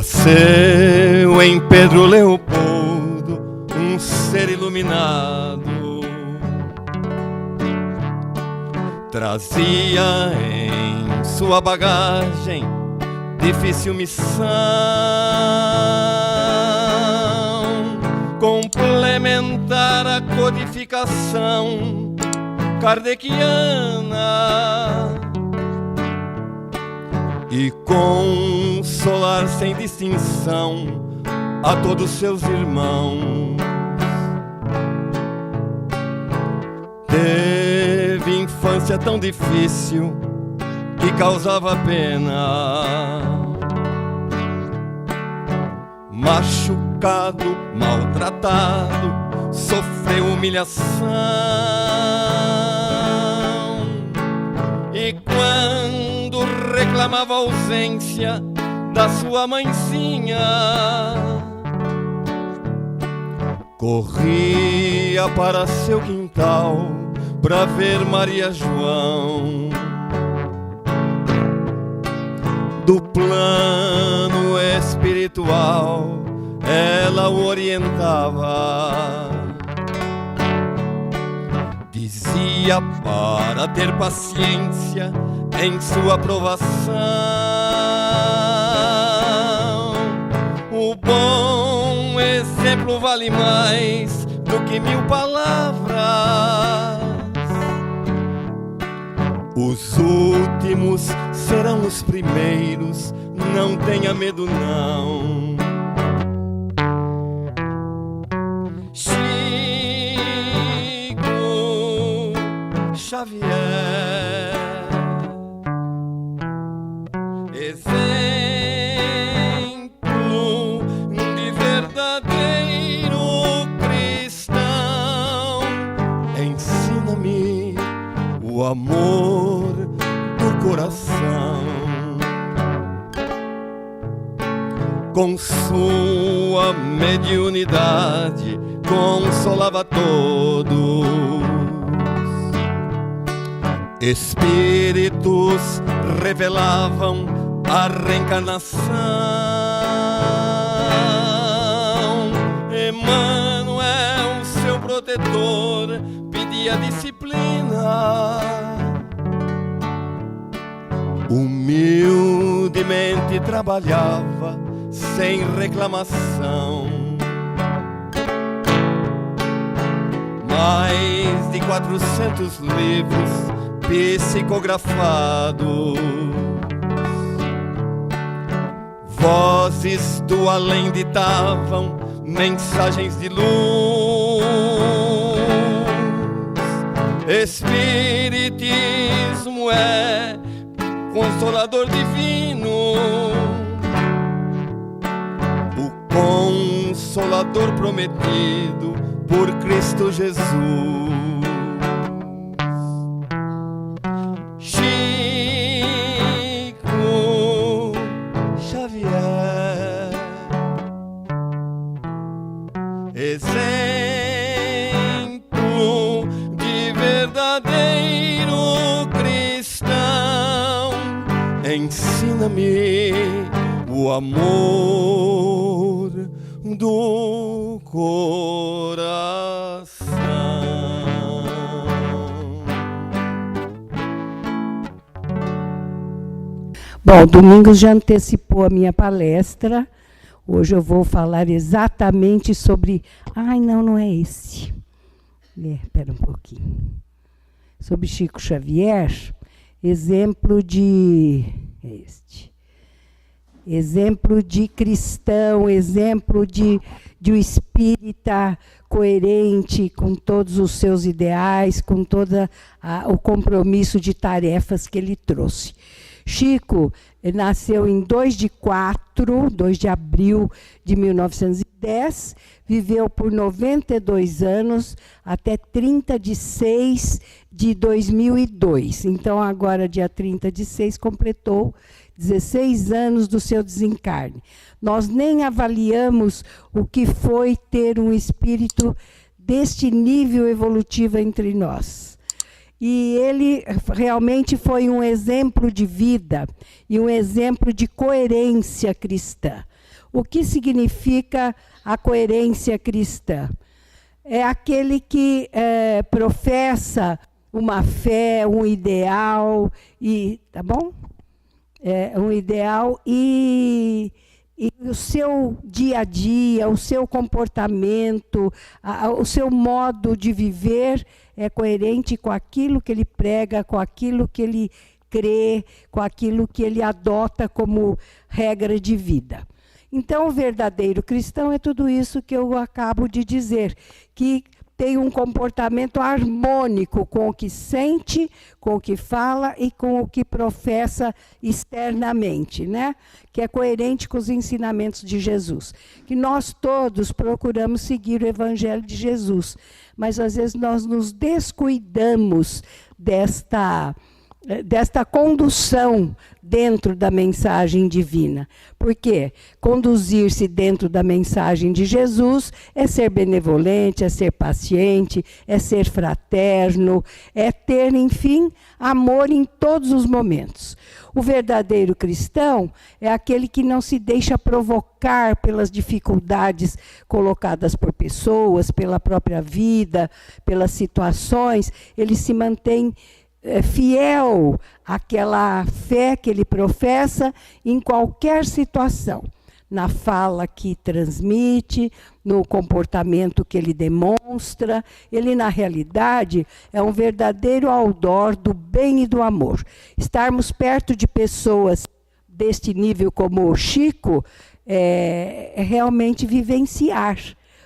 Nasceu em Pedro Leopoldo um ser iluminado. Trazia em sua bagagem difícil missão, complementar a codificação kardeciana e consolar sem distinção a todos seus irmãos. Teve infância tão difícil que causava pena, machucado, maltratado, sofreu humilhação. E quando reclamava a ausência da sua mãezinha, corria para seu quintal pra ver Maria João. Do plano espiritual ela o orientava, dizia para ter paciência em sua provação. O bom exemplo vale mais do que 1000 palavras. Os últimos serão os primeiros, não tenha medo não. Chico Xavier, exemplo de verdadeiro cristão, ensina-me o amor do coração. Com sua mediunidade consolava todos. Espíritos revelavam a reencarnação. Emmanuel, seu protetor, pedia disciplina. Humildemente trabalhava sem reclamação. Mais de 400 livros psicografados, vozes do além ditavam mensagens de luz. Espiritismo é consolador divino, o consolador prometido por Cristo Jesus. Chico Xavier, exemplo de verdadeiro cristão, ensina-me o amor do coração. Bom, Domingos já antecipou a minha palestra. Hoje eu vou falar exatamente sobre... Ai, não é esse. Espera um pouquinho. Sobre Chico Xavier, exemplo de... exemplo de cristão, exemplo de um espírita coerente com todos os seus ideais, com todo o compromisso de tarefas que ele trouxe. Chico nasceu em 2 de abril de 1910, viveu por 92 anos até 30 de 6 de 2002. Então, agora, dia 30 de 6, completou 16 anos do seu desencarne. Nós nem avaliamos o que foi ter um espírito deste nível evolutivo entre nós. E ele realmente foi um exemplo de vida e um exemplo de coerência cristã. O que significa a coerência cristã? É aquele que professa uma fé, um ideal, tá bom? Um ideal e o seu dia a dia, o seu comportamento, o seu modo de viver é coerente com aquilo que ele prega, com aquilo que ele crê, com aquilo que ele adota como regra de vida. Então, o verdadeiro cristão é tudo isso que eu acabo de dizer, que tem um comportamento harmônico com o que sente, com o que fala e com o que professa externamente, né? Que é coerente com os ensinamentos de Jesus. Que nós todos procuramos seguir o Evangelho de Jesus, mas às vezes nós nos descuidamos desta condução dentro da mensagem divina. Por quê? Conduzir-se dentro da mensagem de Jesus é ser benevolente, é ser paciente, é ser fraterno, é ter, enfim, amor em todos os momentos. O verdadeiro cristão é aquele que não se deixa provocar pelas dificuldades colocadas por pessoas, pela própria vida, pelas situações. Ele se mantém fiel àquela fé que ele professa em qualquer situação, na fala que transmite, no comportamento que ele demonstra. Ele, na realidade, é um verdadeiro outdoor do bem e do amor. Estarmos perto de pessoas deste nível como o Chico é realmente vivenciar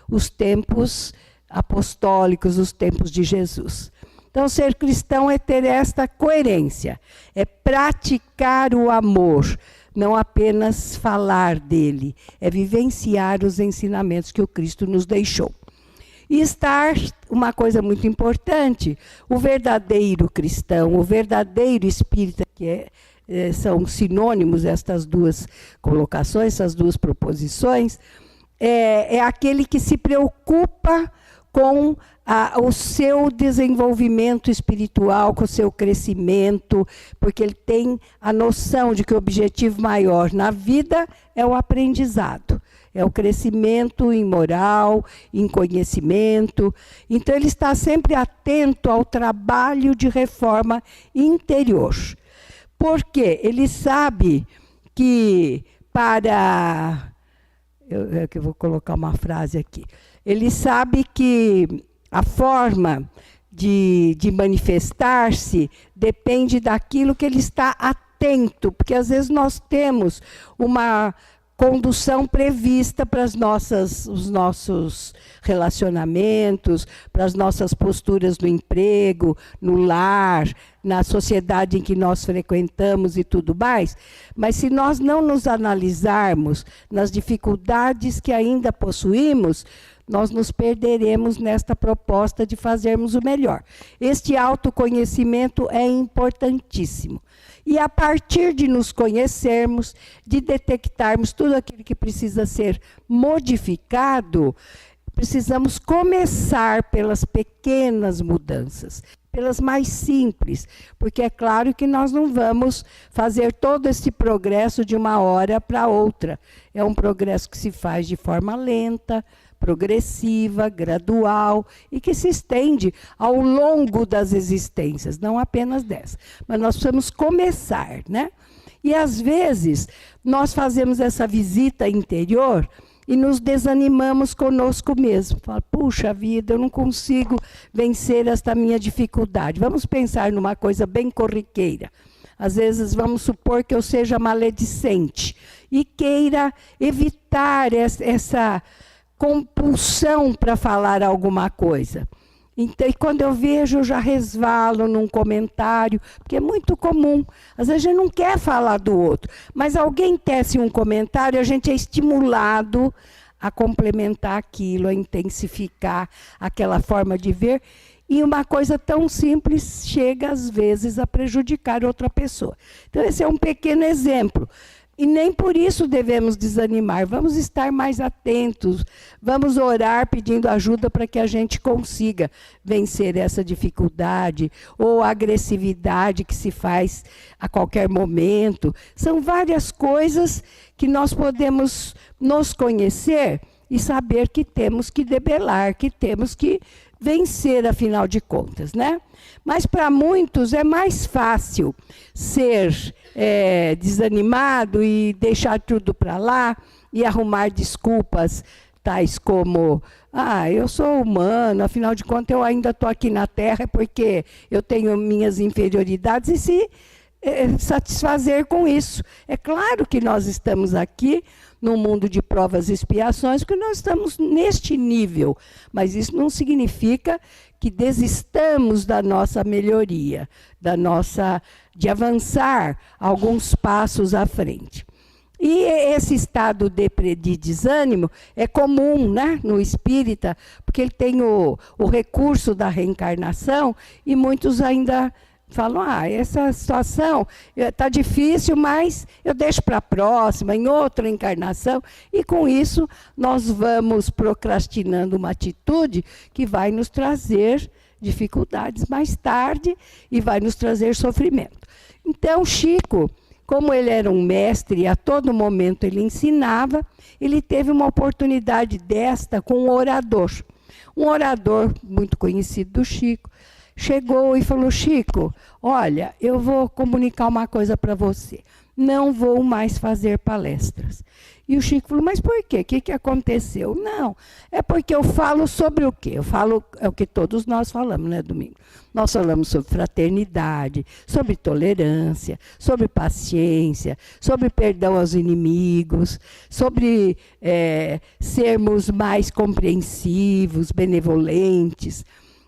os tempos apostólicos, os tempos de Jesus. Então, ser cristão é ter esta coerência, é praticar o amor, não apenas falar dele, é vivenciar os ensinamentos que o Cristo nos deixou. E estar, uma coisa muito importante, o verdadeiro cristão, o verdadeiro espírita, que são sinônimos estas duas colocações, essas duas proposições, é aquele que se preocupa com o seu desenvolvimento espiritual, com o seu crescimento, porque ele tem a noção de que o objetivo maior na vida é o aprendizado, é o crescimento em moral, em conhecimento. Então, ele está sempre atento ao trabalho de reforma interior. Porque ele sabe que eu vou colocar uma frase aqui. Ele sabe que a forma de manifestar-se depende daquilo que ele está atento, porque às vezes nós temos uma condução prevista para os nossos relacionamentos, para as nossas posturas no emprego, no lar, na sociedade em que nós frequentamos e tudo mais. Mas se nós não nos analisarmos nas dificuldades que ainda possuímos, nós nos perderemos nesta proposta de fazermos o melhor. Este autoconhecimento é importantíssimo. E a partir de nos conhecermos, de detectarmos tudo aquilo que precisa ser modificado, precisamos começar pelas pequenas mudanças, pelas mais simples, porque é claro que nós não vamos fazer todo esse progresso de uma hora para outra. É um progresso que se faz de forma lenta, progressiva, gradual e que se estende ao longo das existências, não apenas dessa. Mas nós precisamos começar, né? E às vezes nós fazemos essa visita interior e nos desanimamos conosco mesmo. Fala, puxa vida, eu não consigo vencer esta minha dificuldade. Vamos pensar numa coisa bem corriqueira. Às vezes vamos supor que eu seja maledicente e queira evitar essa compulsão para falar alguma coisa. Então, e quando eu vejo, eu já resvalo num comentário, porque é muito comum. Às vezes a gente não quer falar do outro, mas alguém tece um comentário, a gente é estimulado a complementar aquilo, a intensificar aquela forma de ver. E uma coisa tão simples chega, às vezes, a prejudicar outra pessoa. Então, esse é um pequeno exemplo. E nem por isso devemos desanimar. Vamos estar mais atentos. Vamos orar pedindo ajuda para que a gente consiga vencer essa dificuldade ou a agressividade que se faz a qualquer momento. São várias coisas que nós podemos nos conhecer e saber que temos que debelar, que temos que vencer, afinal de contas, né? Mas para muitos é mais fácil ser desanimado e deixar tudo para lá e arrumar desculpas tais como: eu sou humano, afinal de contas eu ainda estou aqui na Terra porque eu tenho minhas inferioridades, e se satisfazer com isso. É claro que nós estamos aqui num mundo de provas e expiações, porque nós estamos neste nível, mas isso não significa que desistamos da nossa melhoria, de avançar alguns passos à frente. E esse estado de desânimo é comum, né, no espírita, porque ele tem o recurso da reencarnação, e muitos ainda falam: essa situação está difícil, mas eu deixo para a próxima, em outra encarnação. E com isso nós vamos procrastinando uma atitude que vai nos trazer dificuldades mais tarde e vai nos trazer sofrimento. Então, Chico, como ele era um mestre e a todo momento ele ensinava, ele teve uma oportunidade desta com um orador. Um orador muito conhecido do Chico chegou e falou: Chico, olha, eu vou comunicar uma coisa para você. Não vou mais fazer palestras. E o Chico falou: mas por quê? O que aconteceu? Não, é porque eu falo sobre o quê? Eu falo, é o que todos nós falamos, né, Domingo? Nós falamos sobre fraternidade, sobre tolerância, sobre paciência, sobre perdão aos inimigos, sobre sermos mais compreensivos, benevolentes.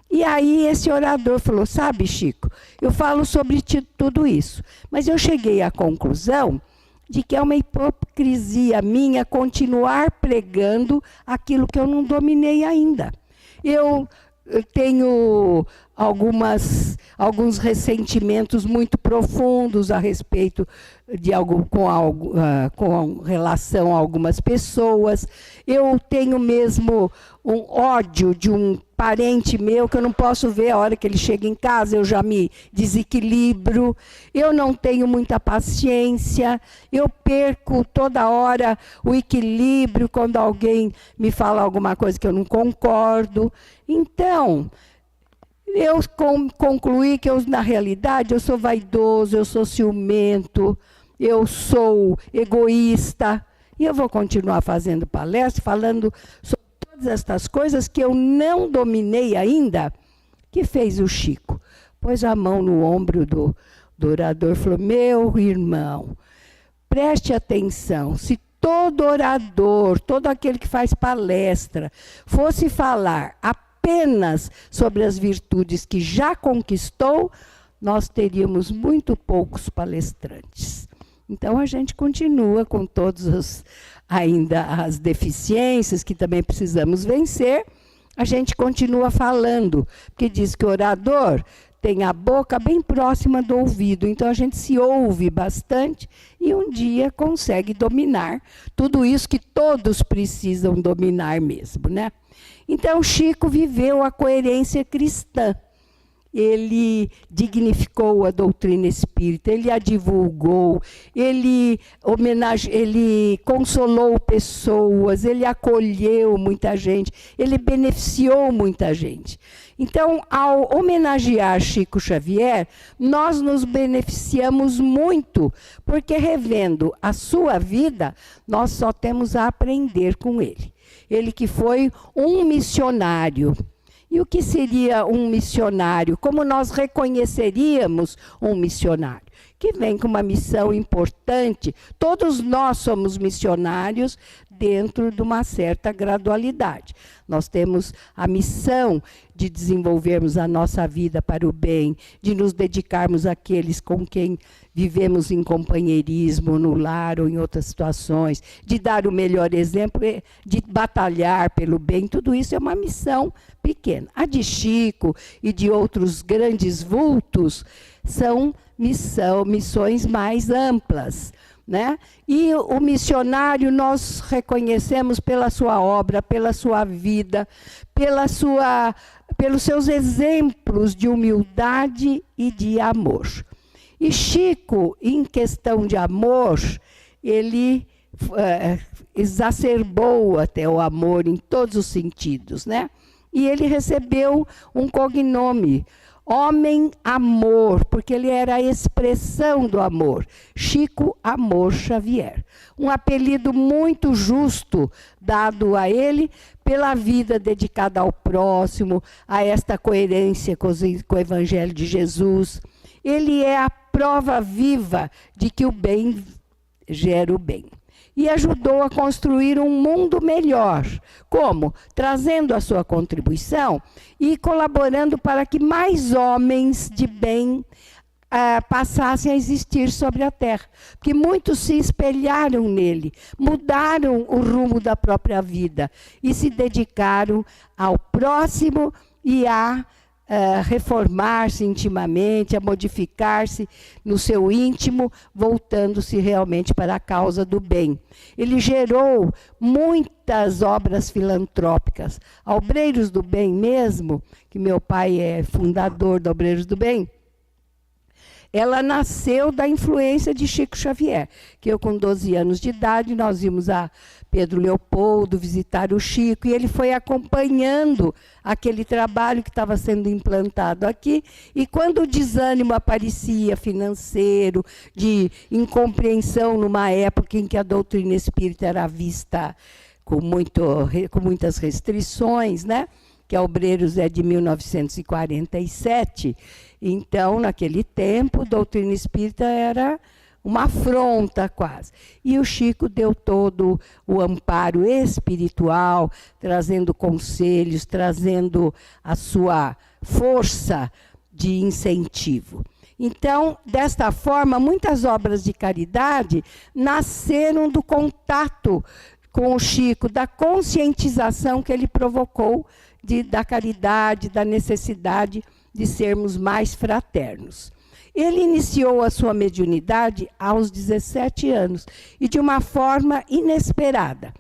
E aí esse orador falou: sabe, Chico, eu falo sobre tudo isso, mas eu cheguei à conclusão de que é uma hipocrisia minha continuar pregando aquilo que eu não dominei ainda. Eu tenho alguns ressentimentos muito profundos a respeito de com relação a algumas pessoas. Eu tenho mesmo um ódio de um parente meu que eu não posso ver a hora que ele chega em casa, eu já me desequilibro. Eu não tenho muita paciência, eu perco toda hora o equilíbrio quando alguém me fala alguma coisa que eu não concordo. Então, eu concluí que na realidade eu sou vaidoso, eu sou ciumento, eu sou egoísta, e eu vou continuar fazendo palestra, falando sobre todas estas coisas que eu não dominei ainda. Que fez o Chico? Pôs a mão no ombro do orador e falou: meu irmão, preste atenção, se todo orador, todo aquele que faz palestra, fosse falar apenas sobre as virtudes que já conquistou, nós teríamos muito poucos palestrantes. Então, a gente continua com todas ainda as deficiências que também precisamos vencer. A gente continua falando, porque diz que o orador tem a boca bem próxima do ouvido. Então, a gente se ouve bastante e um dia consegue dominar tudo isso que todos precisam dominar mesmo, né? Então, Chico viveu a coerência cristã. Ele dignificou a doutrina espírita, ele a divulgou, ele consolou pessoas, ele acolheu muita gente, ele beneficiou muita gente. Então, ao homenagear Chico Xavier, nós nos beneficiamos muito, porque revendo a sua vida, nós só temos a aprender com ele. Ele que foi um missionário. E o que seria um missionário? Como nós reconheceríamos um missionário? Que vem com uma missão importante. Todos nós somos missionários dentro de uma certa gradualidade. Nós temos a missão de desenvolvermos a nossa vida para o bem, de nos dedicarmos àqueles com quem vivemos em companheirismo, no lar ou em outras situações, de dar o melhor exemplo, de batalhar pelo bem. Tudo isso é uma missão pequena. A de Chico e de outros grandes vultos são missões mais amplas, né? E o missionário nós reconhecemos pela sua obra, pela sua vida, pelos seus exemplos de humildade e de amor. E Chico, em questão de amor, ele exacerbou até o amor em todos os sentidos, né? E ele recebeu um cognome, Homem Amor, porque ele era a expressão do amor. Chico Amor Xavier. Um apelido muito justo dado a ele pela vida dedicada ao próximo, a esta coerência com o Evangelho de Jesus. Ele é a prova viva de que o bem gera o bem. E ajudou a construir um mundo melhor. Como? Trazendo a sua contribuição e colaborando para que mais homens de bem passassem a existir sobre a Terra. Porque muitos se espelharam nele, mudaram o rumo da própria vida e se dedicaram ao próximo e a reformar-se intimamente, a modificar-se no seu íntimo, voltando-se realmente para a causa do bem. Ele gerou muitas obras filantrópicas. A Obreiros do Bem mesmo, que meu pai é fundador da Obreiros do Bem, ela nasceu da influência de Chico Xavier, que eu com 12 anos de idade, nós íamos a Pedro Leopoldo visitar o Chico, e ele foi acompanhando aquele trabalho que estava sendo implantado aqui, e quando o desânimo aparecia financeiro, de incompreensão numa época em que a doutrina espírita era vista com muitas restrições, né? Que a Obreiros é de 1947, então, naquele tempo, a doutrina espírita era uma afronta quase. E o Chico deu todo o amparo espiritual, trazendo conselhos, trazendo a sua força de incentivo. Então, desta forma, muitas obras de caridade nasceram do contato com o Chico, da conscientização que ele provocou da caridade, da necessidade de sermos mais fraternos. Ele iniciou a sua mediunidade aos 17 anos e de uma forma inesperada.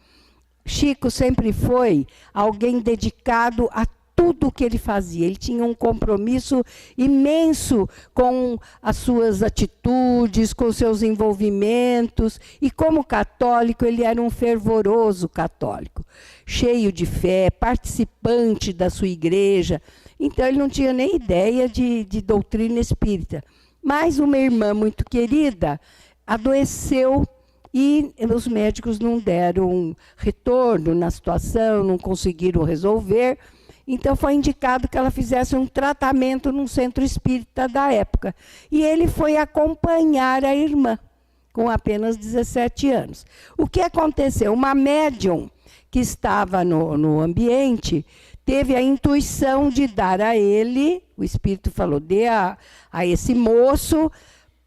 Chico sempre foi alguém dedicado a tudo o que ele fazia. Ele tinha um compromisso imenso com as suas atitudes, com seus envolvimentos. E como católico, ele era um fervoroso católico, cheio de fé, participante da sua igreja. Então, ele não tinha nem ideia de doutrina espírita. Mas uma irmã muito querida adoeceu e os médicos não deram retorno na situação, não conseguiram resolver. Então, foi indicado que ela fizesse um tratamento num centro espírita da época. E ele foi acompanhar a irmã, com apenas 17 anos. O que aconteceu? Uma médium que estava no ambiente teve a intuição de dar a ele, o espírito falou, dê a esse moço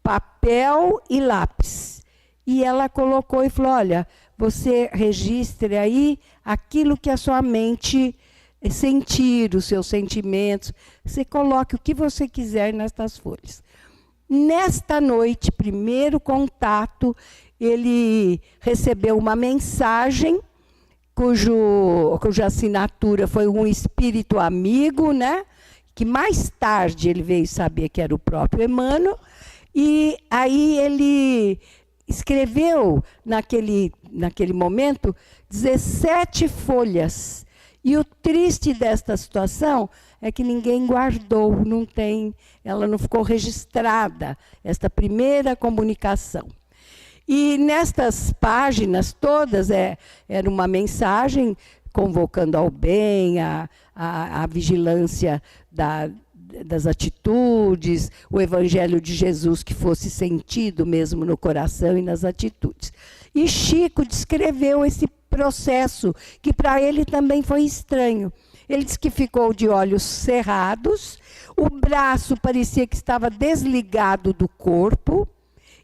papel e lápis. E ela colocou e falou, olha, você registre aí aquilo que a sua mente sentir, os seus sentimentos. Você coloque o que você quiser nestas folhas. Nesta noite, primeiro contato, ele recebeu uma mensagem cuja assinatura foi um espírito amigo, né? Que mais tarde ele veio saber que era o próprio Emmanuel, e aí ele escreveu, naquele momento, 17 folhas. E o triste desta situação é que ninguém guardou, ela não ficou registrada, esta primeira comunicação. E nestas páginas todas era uma mensagem convocando ao bem, a vigilância das atitudes, o Evangelho de Jesus que fosse sentido mesmo no coração e nas atitudes. E Chico descreveu esse processo, que para ele também foi estranho. Ele disse que ficou de olhos cerrados, o braço parecia que estava desligado do corpo,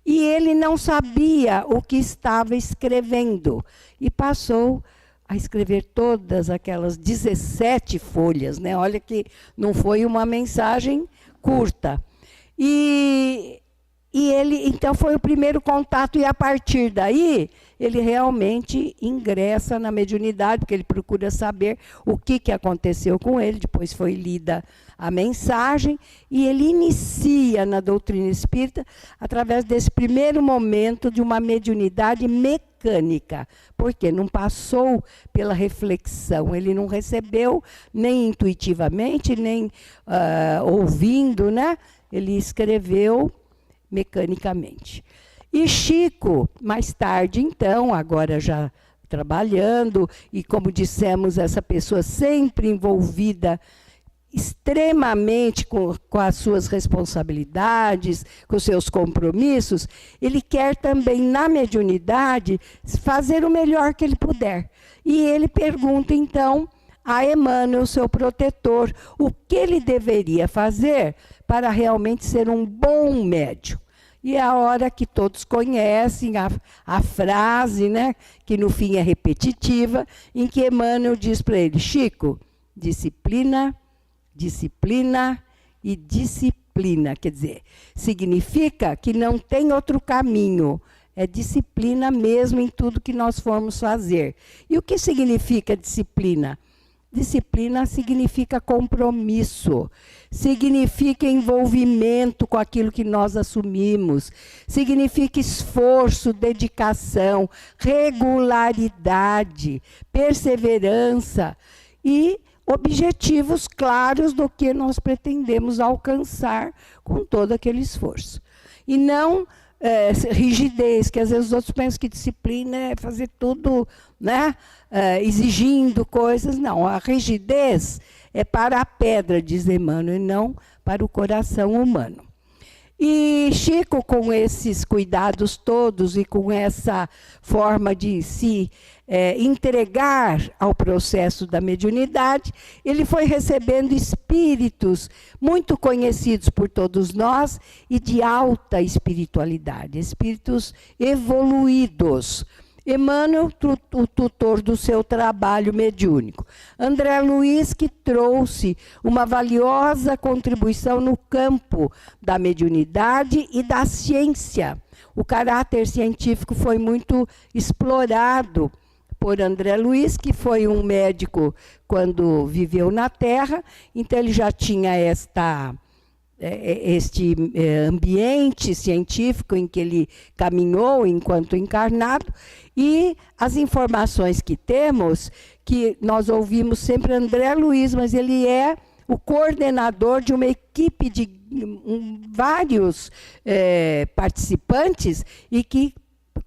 e ele não sabia o que estava escrevendo. E passou a escrever todas aquelas 17 folhas, né? Olha que não foi uma mensagem curta. E E ele, então, foi o primeiro contato, e a partir daí, ele realmente ingressa na mediunidade, porque ele procura saber o que aconteceu com ele. Depois foi lida a mensagem, e ele inicia na doutrina espírita através desse primeiro momento de uma mediunidade mecânica, porque não passou pela reflexão, ele não recebeu nem intuitivamente, nem ouvindo, né? Ele escreveu mecanicamente. E Chico, mais tarde, então, agora já trabalhando, e como dissemos, essa pessoa sempre envolvida extremamente com as suas responsabilidades, com os seus compromissos, ele quer também, na mediunidade, fazer o melhor que ele puder. E ele pergunta, então, a Emmanuel, seu protetor, o que ele deveria fazer para realmente ser um bom médium. E é a hora que todos conhecem a frase, né, que no fim é repetitiva, em que Emmanuel diz para ele: Chico, disciplina, disciplina e disciplina. Quer dizer, significa que não tem outro caminho. É disciplina mesmo em tudo que nós formos fazer. E o que significa disciplina? Disciplina significa compromisso, significa envolvimento com aquilo que nós assumimos, significa esforço, dedicação, regularidade, perseverança e objetivos claros do que nós pretendemos alcançar com todo aquele esforço. E não rigidez, que às vezes os outros pensam que disciplina é fazer tudo, né, exigindo coisas. Não, a rigidez é para a pedra, diz Emmanuel, e não para o coração humano. E Chico, com esses cuidados todos e com essa forma de se entregar ao processo da mediunidade, ele foi recebendo espíritos muito conhecidos por todos nós e de alta espiritualidade, espíritos evoluídos. Emmanuel, o tutor do seu trabalho mediúnico. André Luiz, que trouxe uma valiosa contribuição no campo da mediunidade e da ciência. O caráter científico foi muito explorado por André Luiz, que foi um médico quando viveu na Terra, então ele já tinha este ambiente científico em que ele caminhou enquanto encarnado, e as informações que temos, que nós ouvimos sempre André Luiz, mas ele é o coordenador de uma equipe de vários participantes e que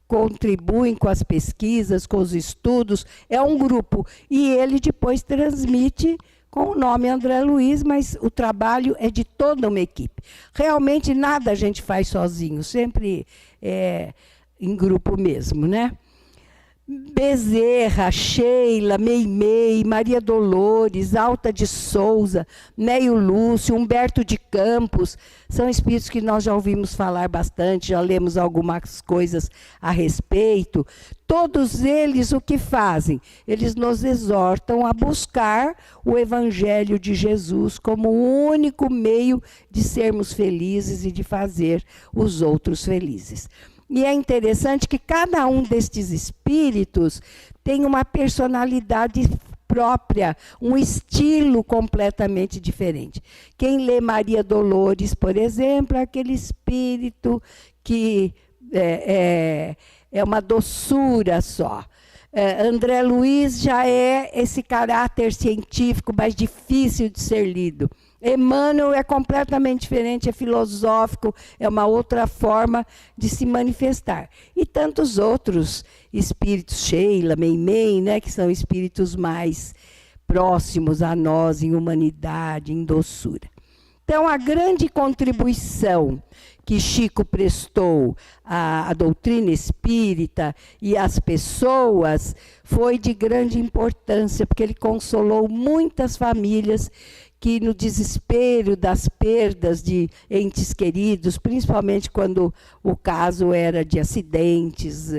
contribuem com as pesquisas, com os estudos, é um grupo, e ele depois transmite com o nome André Luiz, mas o trabalho é de toda uma equipe. Realmente nada a gente faz sozinho, sempre em grupo mesmo, né? Bezerra, Sheila, Meimei, Maria Dolores, Alta de Souza, Neio Lúcio, Humberto de Campos, são espíritos que nós já ouvimos falar bastante, já lemos algumas coisas a respeito. Todos eles o que fazem? Eles nos exortam a buscar o Evangelho de Jesus como o único meio de sermos felizes e de fazer os outros felizes. E é interessante que cada um destes espíritos tem uma personalidade própria, um estilo completamente diferente. Quem lê Maria Dolores, por exemplo, é aquele espírito que é uma doçura só. André Luiz já é esse caráter científico mais difícil de ser lido. Emmanuel é completamente diferente, é filosófico, é uma outra forma de se manifestar. E tantos outros espíritos, Sheila, Meimei, né, que são espíritos mais próximos a nós em humanidade, em doçura. Então, a grande contribuição que Chico prestou à doutrina espírita e às pessoas foi de grande importância, porque ele consolou muitas famílias que no desespero das perdas de entes queridos, principalmente quando o caso era de acidentes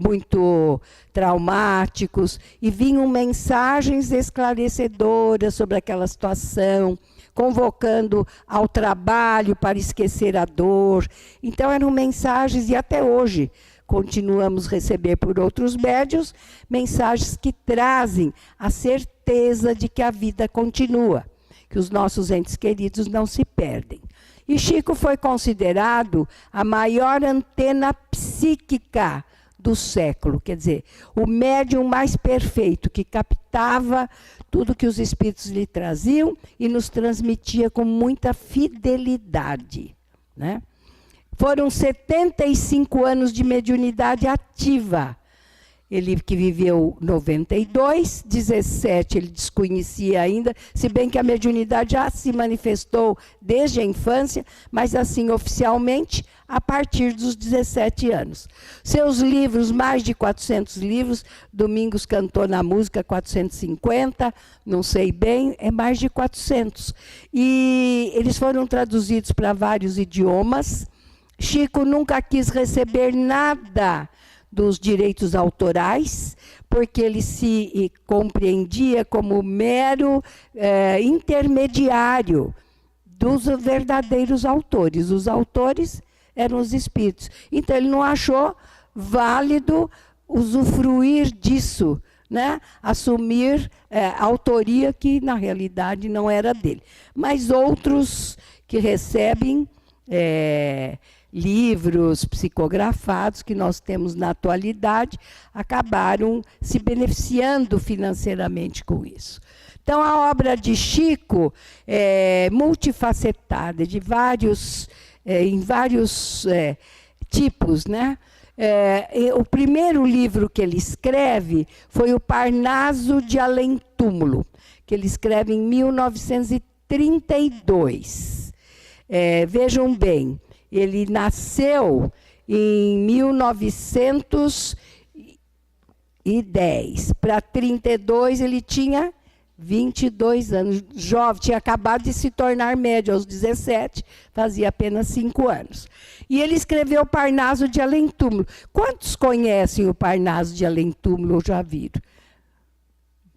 muito traumáticos, e vinham mensagens esclarecedoras sobre aquela situação, convocando ao trabalho para esquecer a dor. Então, eram mensagens, e até hoje continuamos a receber por outros médiuns, mensagens que trazem a certeza de que a vida continua, que os nossos entes queridos não se perdem. E Chico foi considerado a maior antena psíquica do século, quer dizer, o médium mais perfeito, que captava tudo que os espíritos lhe traziam e nos transmitia com muita fidelidade, né? Foram 75 anos de mediunidade ativa. Ele que viveu 92, 17 ele desconhecia ainda, se bem que a mediunidade já se manifestou desde a infância, mas assim oficialmente a partir dos 17 anos. Seus livros, mais de 400 livros, Domingos cantou na música 450, não sei bem, é mais de 400. E eles foram traduzidos para vários idiomas. Chico nunca quis receber nada dos direitos autorais, porque ele se compreendia como mero intermediário dos verdadeiros autores. Os autores eram os espíritos. Então, ele não achou válido usufruir disso, né? Assumir a autoria que, na realidade, não era dele. Mas outros que recebem livros psicografados que nós temos na atualidade, acabaram se beneficiando financeiramente com isso. Então, a obra de Chico é multifacetada, em vários tipos, né? O primeiro livro que ele escreve foi o Parnaso de Além Túmulo, que ele escreve em 1932. Vejam bem, ele nasceu em 1910. Para 32, ele tinha 22 anos. Jovem, tinha acabado de se tornar médio aos 17, fazia apenas 5 anos. E ele escreveu Parnaso de Além Túmulo. Quantos conhecem o Parnaso de Além Túmulo ou já viram?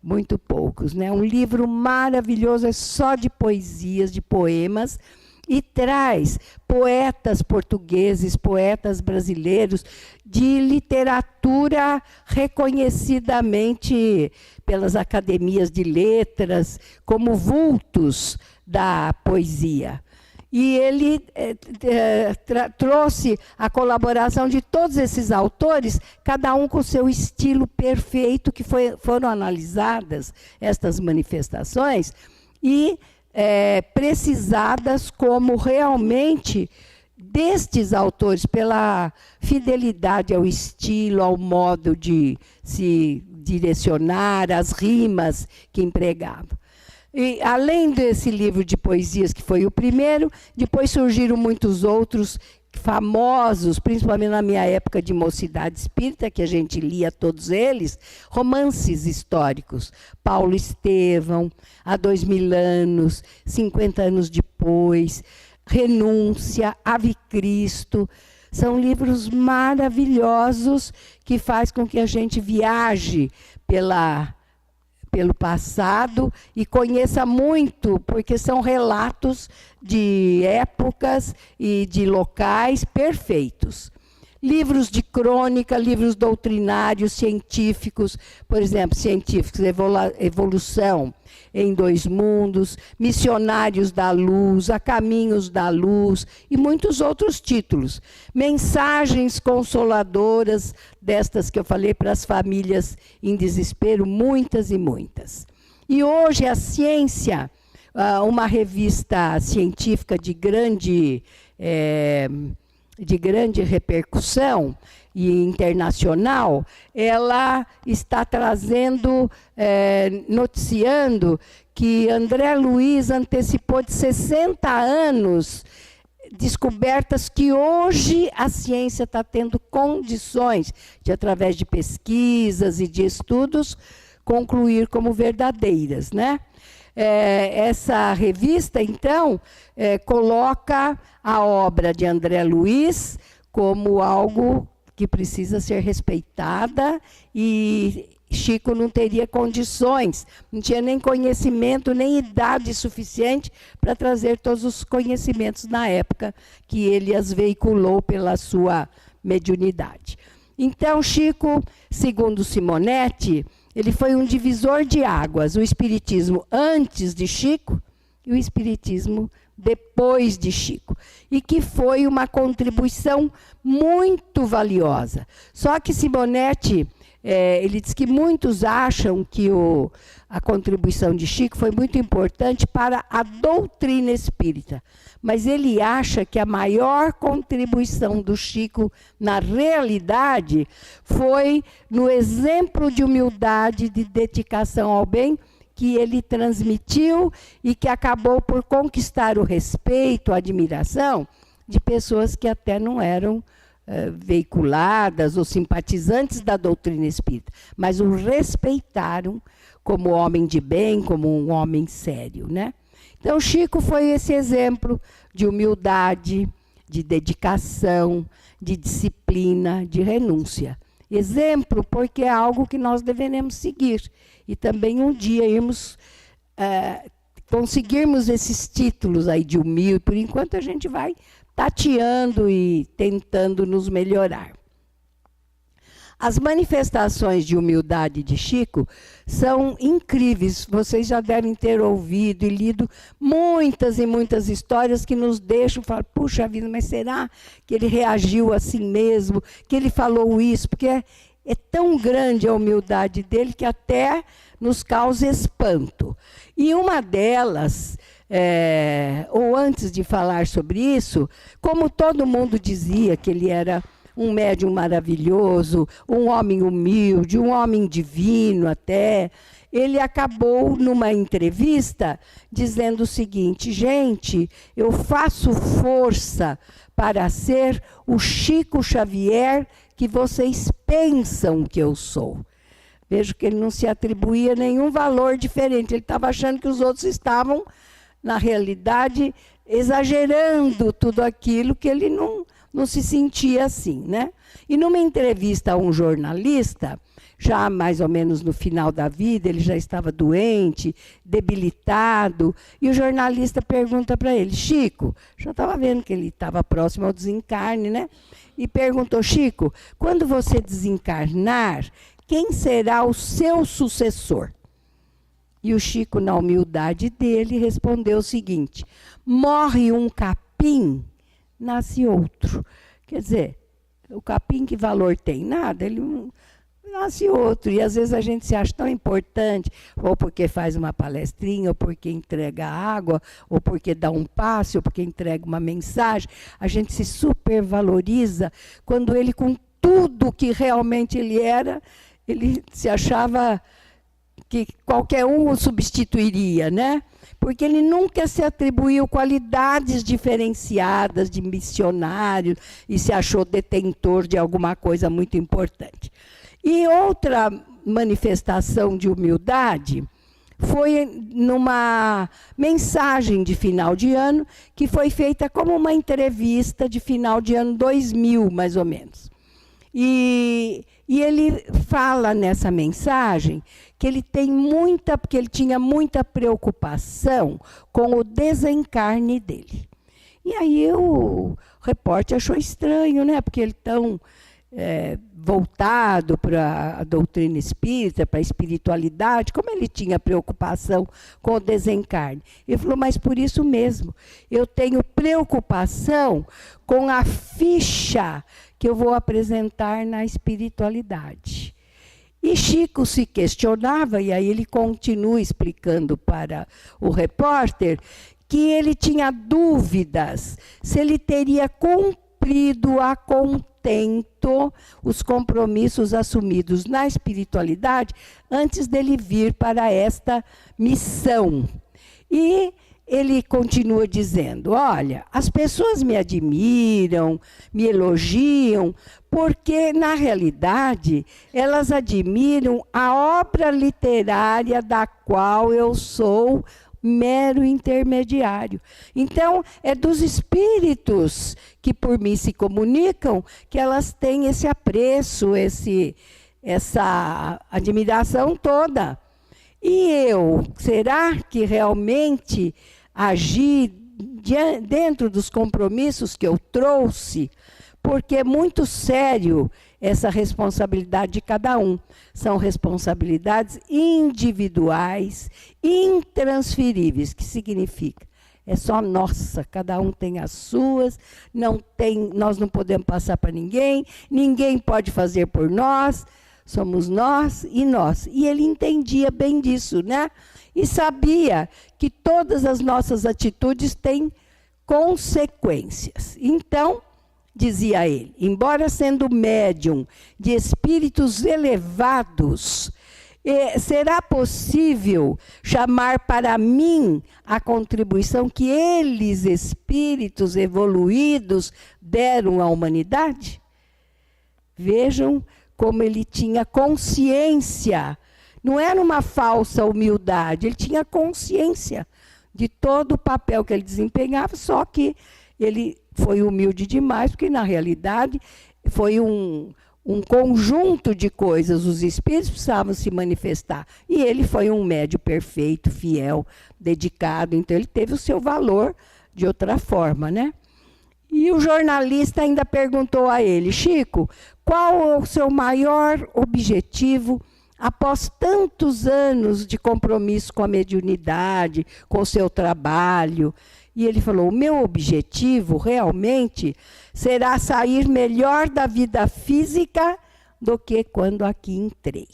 Muito poucos, né? Um livro maravilhoso, é só de poesias, de poemas, e traz poetas portugueses, poetas brasileiros, de literatura reconhecidamente pelas academias de letras, como vultos da poesia. E ele trouxe a colaboração de todos esses autores, cada um com seu estilo perfeito, que foram analisadas estas manifestações, e precisadas como realmente destes autores, pela fidelidade ao estilo, ao modo de se direcionar, as rimas que empregavam. E, além desse livro de poesias, que foi o primeiro, depois surgiram muitos outros famosos, principalmente na minha época de mocidade espírita, que a gente lia todos eles, romances históricos. Paulo Estevão, Há 2000 anos, 50 anos depois, Renúncia, Ave Cristo. São livros maravilhosos que fazem com que a gente viaje pelo passado e conheça muito, porque são relatos de épocas e de locais perfeitos. Livros de crônica, livros doutrinários, científicos, por exemplo, científicos, Evolução em Dois Mundos, Missionários da Luz, A Caminhos da Luz e muitos outros títulos. Mensagens consoladoras, destas que eu falei para as famílias em desespero, muitas e muitas. E hoje a ciência, uma revista científica de grande repercussão e internacional, ela está trazendo, noticiando que André Luiz antecipou de 60 anos descobertas que hoje a ciência está tendo condições de, através de pesquisas e de estudos, concluir como verdadeiras, né? Essa revista, então, coloca a obra de André Luiz como algo que precisa ser respeitada e Chico não teria condições, não tinha nem conhecimento, nem idade suficiente para trazer todos os conhecimentos na época que ele as veiculou pela sua mediunidade. Então, Chico, segundo Simonetti, ele foi um divisor de águas, o espiritismo antes de Chico e o espiritismo depois de Chico, e que foi uma contribuição muito valiosa. Só que Simonetti, ele diz que muitos acham que a contribuição de Chico foi muito importante para a doutrina espírita, mas ele acha que a maior contribuição do Chico, na realidade, foi no exemplo de humildade, de dedicação ao bem, que ele transmitiu e que acabou por conquistar o respeito, a admiração de pessoas que até não eram veiculadas ou simpatizantes da doutrina espírita, mas o respeitaram como homem de bem, como um homem sério, né? Então, Chico foi esse exemplo de humildade, de dedicação, de disciplina, de renúncia. Exemplo porque é algo que nós deveremos seguir. E também um dia conseguirmos esses títulos aí de humilde. Por enquanto a gente vai tateando e tentando nos melhorar. As manifestações de humildade de Chico são incríveis. Vocês já devem ter ouvido e lido muitas e muitas histórias que nos deixam falar, puxa vida, mas será que ele reagiu assim mesmo? Que ele falou isso? Porque é tão grande a humildade dele que até nos causa espanto. E uma delas, ou antes de falar sobre isso, como todo mundo dizia que ele era um médium maravilhoso, um homem humilde, um homem divino até, ele acabou numa entrevista dizendo o seguinte: gente, eu faço força para ser o Chico Xavier que vocês pensam que eu sou. Vejo que ele não se atribuía nenhum valor diferente, ele estava achando que os outros estavam, na realidade, exagerando tudo aquilo que ele não se sentia assim, né? E numa entrevista a um jornalista, já mais ou menos no final da vida, ele já estava doente, debilitado, e o jornalista pergunta para ele, Chico, já estava vendo que ele estava próximo ao desencarne, né? E perguntou, Chico, quando você desencarnar, quem será o seu sucessor? E o Chico, na humildade dele, respondeu o seguinte, morre um capim, nasce outro. Quer dizer, o capim que valor tem? Nada, ele nasce outro. E às vezes a gente se acha tão importante, ou porque faz uma palestrinha, ou porque entrega água, ou porque dá um passe, ou porque entrega uma mensagem. A gente se supervaloriza quando ele, com tudo que realmente ele era, ele se achava que qualquer um o substituiria, né? Porque ele nunca se atribuiu qualidades diferenciadas de missionário e se achou detentor de alguma coisa muito importante. E outra manifestação de humildade foi numa mensagem de final de ano, que foi feita como uma entrevista de final de ano 2000, mais ou menos. E ele fala nessa mensagem que ele tinha muita preocupação com o desencarne dele. E aí o repórter achou estranho, né? Porque ele tão voltado para a doutrina espírita, para a espiritualidade, como ele tinha preocupação com o desencarne. Ele falou, mas por isso mesmo, eu tenho preocupação com a ficha que eu vou apresentar na espiritualidade. E Chico se questionava, e aí ele continua explicando para o repórter, que ele tinha dúvidas se ele teria cumprido a contento os compromissos assumidos na espiritualidade antes dele vir para esta missão. E ele continua dizendo, olha, as pessoas me admiram, me elogiam, porque, na realidade, elas admiram a obra literária da qual eu sou mero intermediário. Então, é dos espíritos que por mim se comunicam que elas têm esse apreço, essa admiração toda. E eu, será que realmente agi dentro dos compromissos que eu trouxe? Porque é muito sério essa responsabilidade de cada um. São responsabilidades individuais, intransferíveis. Que significa? É só nossa, cada um tem as suas, nós não podemos passar para ninguém, ninguém pode fazer por nós, somos nós. E ele entendia bem disso, né? E sabia que todas as nossas atitudes têm consequências. Então, dizia ele, embora sendo médium de espíritos elevados, será possível chamar para mim a contribuição que eles, espíritos evoluídos, deram à humanidade? Vejam como ele tinha consciência. Não era uma falsa humildade, ele tinha consciência de todo o papel que ele desempenhava, só que ele foi humilde demais, porque na realidade foi um conjunto de coisas, os espíritos precisavam se manifestar. E ele foi um médium perfeito, fiel, dedicado, então ele teve o seu valor de outra forma, né? E o jornalista ainda perguntou a ele, Chico, qual é o seu maior objetivo após tantos anos de compromisso com a mediunidade, com o seu trabalho? E ele falou, o meu objetivo realmente será sair melhor da vida física do que quando aqui entrei.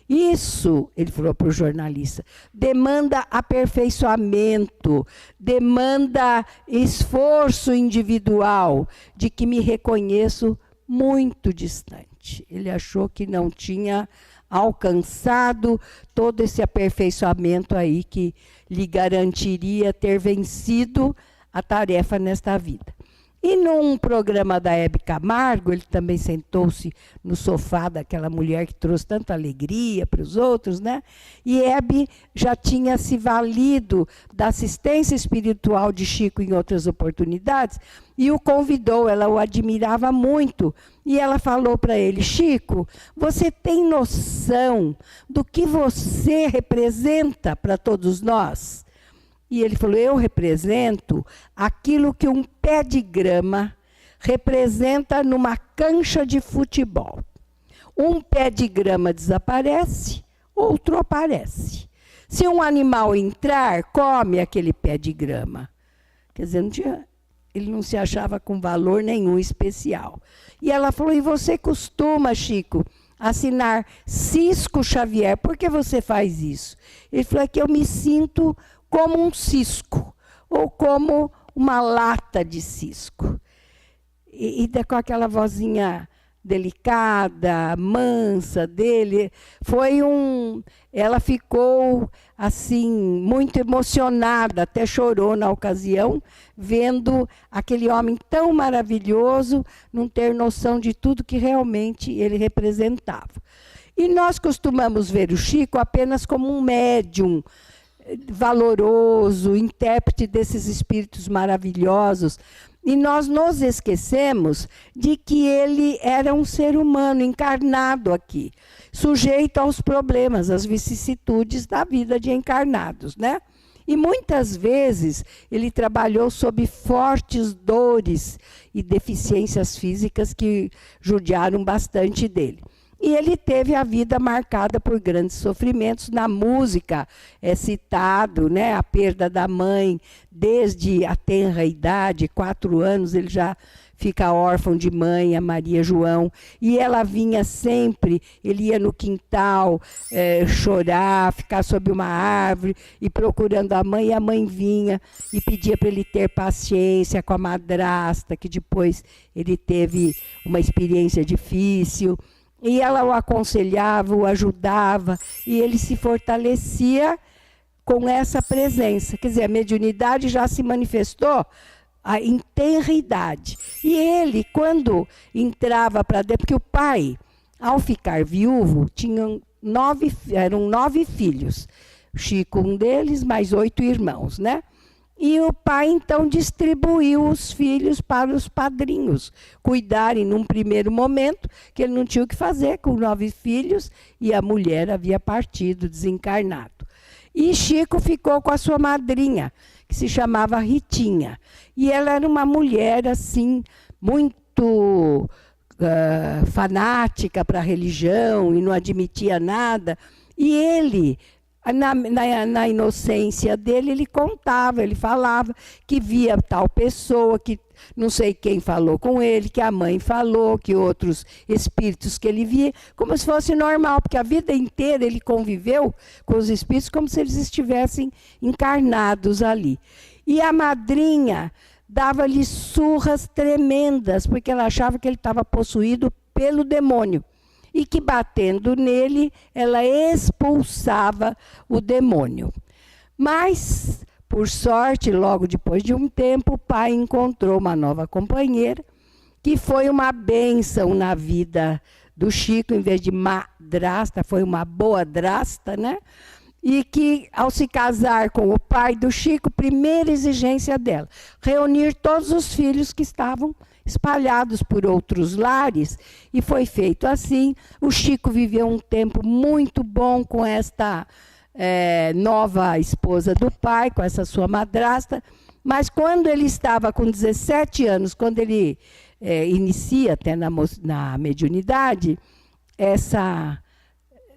Isso, ele falou para o jornalista, demanda aperfeiçoamento, demanda esforço individual, de que me reconheço muito distante. Ele achou que não tinha alcançado todo esse aperfeiçoamento aí que lhe garantiria ter vencido a tarefa nesta vida. E num programa da Hebe Camargo, ele também sentou-se no sofá daquela mulher que trouxe tanta alegria para os outros, né? E Hebe já tinha se valido da assistência espiritual de Chico em outras oportunidades e o convidou, ela o admirava muito. E ela falou para ele, Chico, você tem noção do que você representa para todos nós? E ele falou, eu represento aquilo que um pé de grama representa numa cancha de futebol. Um pé de grama desaparece, outro aparece. Se um animal entrar, come aquele pé de grama. Quer dizer, ele não se achava com valor nenhum especial. E ela falou, e você costuma, Chico, assinar Cisco Xavier, por que você faz isso? Ele falou, é que eu me sinto como um cisco, ou como uma lata de cisco. E com aquela vozinha delicada, mansa dele, ela ficou assim, muito emocionada, até chorou na ocasião, vendo aquele homem tão maravilhoso, não ter noção de tudo que realmente ele representava. E nós costumamos ver o Chico apenas como um médium, valoroso, intérprete desses espíritos maravilhosos. E nós nos esquecemos de que ele era um ser humano encarnado aqui, sujeito aos problemas, às vicissitudes da vida de encarnados, né? E muitas vezes ele trabalhou sob fortes dores e deficiências físicas que judiaram bastante dele. E ele teve a vida marcada por grandes sofrimentos. Na música é citado, né, a perda da mãe, desde a tenra idade, 4 anos, ele já fica órfão de mãe, a Maria João. E ela vinha sempre, ele ia no quintal chorar, ficar sob uma árvore e procurando a mãe. E a mãe vinha e pedia para ele ter paciência com a madrasta, que depois ele teve uma experiência difícil. E ela o aconselhava, o ajudava, e ele se fortalecia com essa presença. Quer dizer, a mediunidade já se manifestou em tenra idade. E ele, quando entrava para dentro, porque o pai, ao ficar viúvo, eram 9 filhos. Chico, um deles, mais 8 irmãos, né? E o pai, então, distribuiu os filhos para os padrinhos cuidarem num primeiro momento, que ele não tinha o que fazer com 9 filhos, e a mulher havia partido, desencarnado. E Chico ficou com a sua madrinha, que se chamava Ritinha. E ela era uma mulher, assim, muito fanática para a religião e não admitia nada. E ele... Na inocência dele, ele contava, ele falava que via tal pessoa, que não sei quem falou com ele, que a mãe falou, que outros espíritos que ele via, como se fosse normal, porque a vida inteira ele conviveu com os espíritos como se eles estivessem encarnados ali. E a madrinha dava-lhe surras tremendas, porque ela achava que ele estava possuído pelo demônio. E que batendo nele, ela expulsava o demônio. Mas, por sorte, logo depois de um tempo, o pai encontrou uma nova companheira, que foi uma bênção na vida do Chico, em vez de madrasta, foi uma boa drasta, né? E que, ao se casar com o pai do Chico, primeira exigência dela, reunir todos os filhos que estavam espalhados por outros lares, e foi feito assim. O Chico viveu um tempo muito bom com esta nova esposa do pai, com essa sua madrasta, mas quando ele estava com 17 anos, quando ele inicia até na mediunidade, essa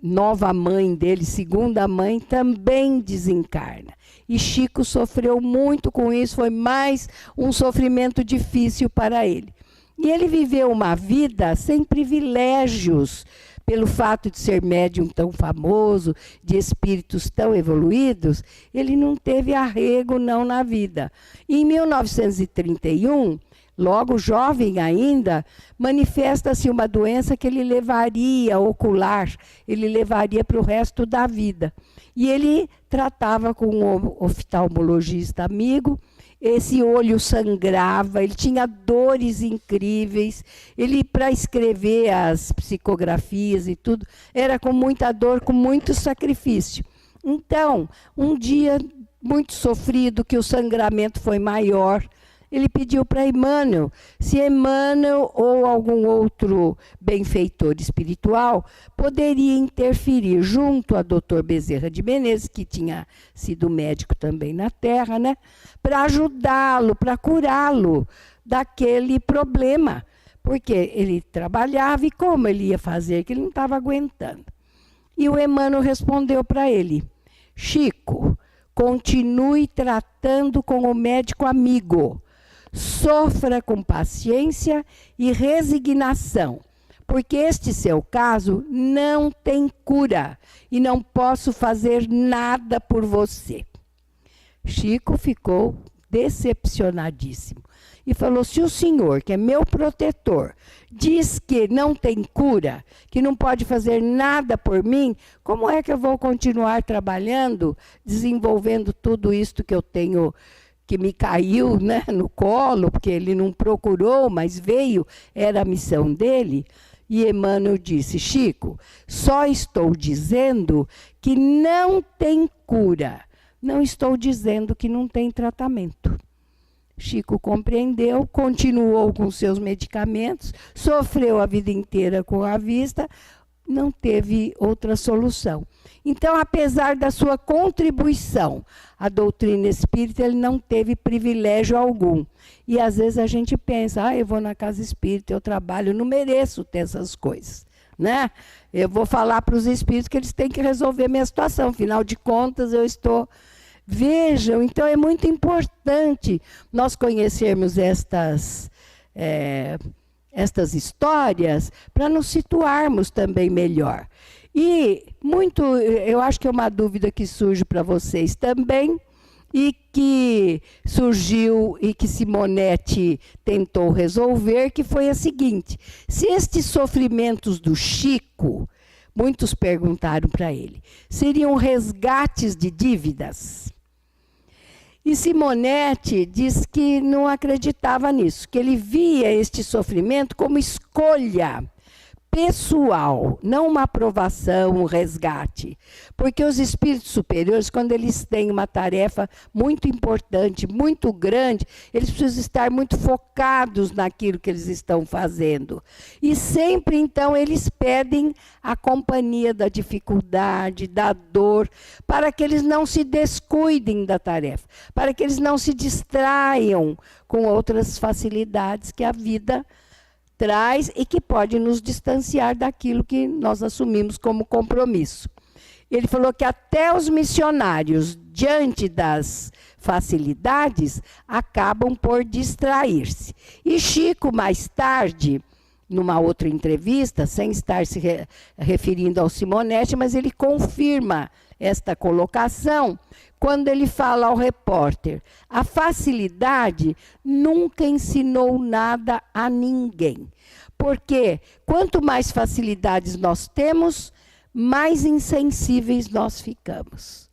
nova mãe dele, segunda mãe, também desencarna. E Chico sofreu muito com isso, foi mais um sofrimento difícil para ele. E ele viveu uma vida sem privilégios, pelo fato de ser médium tão famoso, de espíritos tão evoluídos, ele não teve arrego não na vida. E em 1931, logo jovem ainda, manifesta-se uma doença que ele levaria, ocular, ele levaria para o resto da vida. E ele tratava com um oftalmologista amigo, esse olho sangrava, ele tinha dores incríveis, ele, para escrever as psicografias e tudo, era com muita dor, com muito sacrifício. Então, um dia muito sofrido, que o sangramento foi maior, ele pediu para Emmanuel, se Emmanuel ou algum outro benfeitor espiritual poderia interferir junto a Dr. Bezerra de Menezes, que tinha sido médico também na Terra, né, para ajudá-lo, para curá-lo daquele problema. Porque ele trabalhava e como ele ia fazer, que ele não estava aguentando. E o Emmanuel respondeu para ele: Chico, continue tratando com o médico amigo. Sofra com paciência e resignação, porque este seu caso não tem cura e não posso fazer nada por você. Chico ficou decepcionadíssimo e falou: se o senhor, que é meu protetor, diz que não tem cura, que não pode fazer nada por mim, como é que eu vou continuar trabalhando, desenvolvendo tudo isto que eu tenho, que me caiu, né, no colo, porque ele não procurou, mas veio, era a missão dele? E Emmanuel disse: Chico, só estou dizendo que não tem cura, não estou dizendo que não tem tratamento. Chico compreendeu, continuou com seus medicamentos, sofreu a vida inteira com a vista, não teve outra solução. Então, apesar da sua contribuição à doutrina espírita, ele não teve privilégio algum. E às vezes a gente pensa: eu vou na casa espírita, eu trabalho, não mereço ter essas coisas, né? Eu vou falar para os espíritos que eles têm que resolver minha situação, afinal de contas eu estou... Vejam, então é muito importante nós conhecermos estas histórias para nos situarmos também melhor. E muito, eu acho que é uma dúvida que surge para vocês também, e que surgiu e que Simonetti tentou resolver, que foi a seguinte: se estes sofrimentos do Chico, muitos perguntaram para ele, seriam resgates de dívidas? E Simonetti diz que não acreditava nisso, que ele via este sofrimento como escolha pessoal, não uma aprovação, um resgate. Porque os espíritos superiores, quando eles têm uma tarefa muito importante, muito grande, eles precisam estar muito focados naquilo que eles estão fazendo. E sempre, então, eles pedem a companhia da dificuldade, da dor, para que eles não se descuidem da tarefa, para que eles não se distraiam com outras facilidades que a vida traz e que pode nos distanciar daquilo que nós assumimos como compromisso. Ele falou que até os missionários, diante das facilidades, acabam por distrair-se. E Chico, mais tarde, numa outra entrevista, sem estar se referindo ao Simonetti, mas ele confirma esta colocação quando ele fala ao repórter: a facilidade nunca ensinou nada a ninguém. Porque quanto mais facilidades nós temos, mais insensíveis nós ficamos.